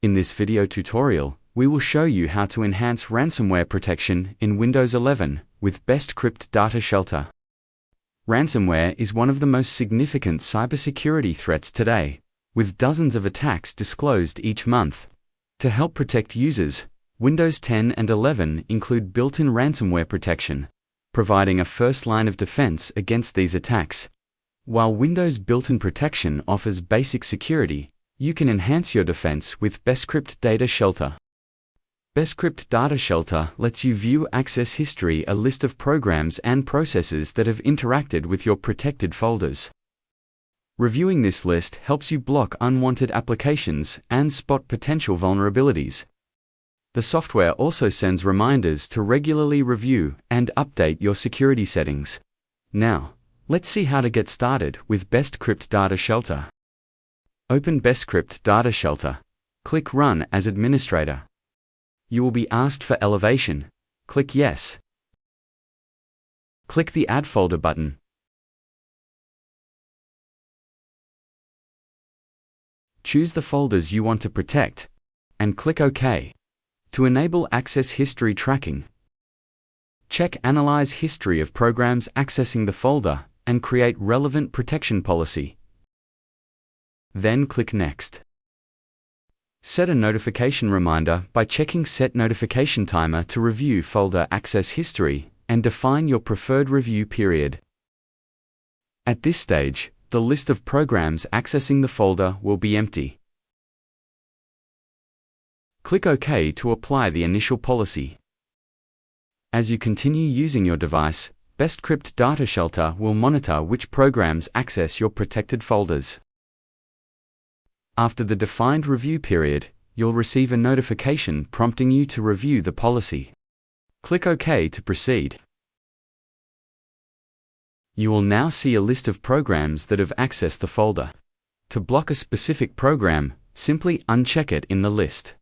In this video tutorial, we will show you how to enhance ransomware protection in Windows 11 with BestCrypt Data Shelter. Ransomware is one of the most significant cybersecurity threats today, with dozens of attacks disclosed each month. To help protect users, Windows 10 and 11 include built-in ransomware protection, providing a first line of defense against these attacks. While Windows built-in protection offers basic security, you can enhance your defense with BestCrypt Data Shelter. BestCrypt Data Shelter lets you view access history, a list of programs and processes that have interacted with your protected folders. Reviewing this list helps you block unwanted applications and spot potential vulnerabilities. The software also sends reminders to regularly review and update your security settings. Now, let's see how to get started with BestCrypt Data Shelter. Open BestCrypt Data Shelter. Click Run as Administrator. You will be asked for elevation. Click Yes. Click the Add Folder button. Choose the folders you want to protect, and click OK. To enable access history tracking, check Analyze History of Programs accessing the folder and create relevant protection policy. Then click Next. Set a notification reminder by checking Set Notification Timer to review folder access history and define your preferred review period. At this stage, the list of programs accessing the folder will be empty. Click OK to apply the initial policy. As you continue using your device, BestCrypt Data Shelter will monitor which programs access your protected folders. After the defined review period, you'll receive a notification prompting you to review the policy. Click OK to proceed. You will now see a list of programs that have accessed the folder. To block a specific program, simply uncheck it in the list.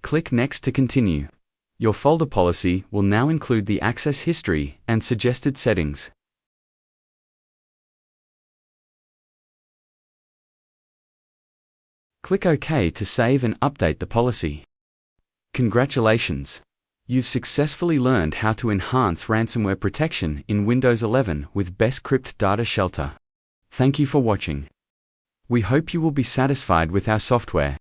Click Next to continue. Your folder policy will now include the access history and suggested settings. Click OK to save and update the policy. Congratulations! You've successfully learned how to enhance ransomware protection in Windows 11 with BestCrypt Data Shelter. Thank you for watching. We hope you will be satisfied with our software.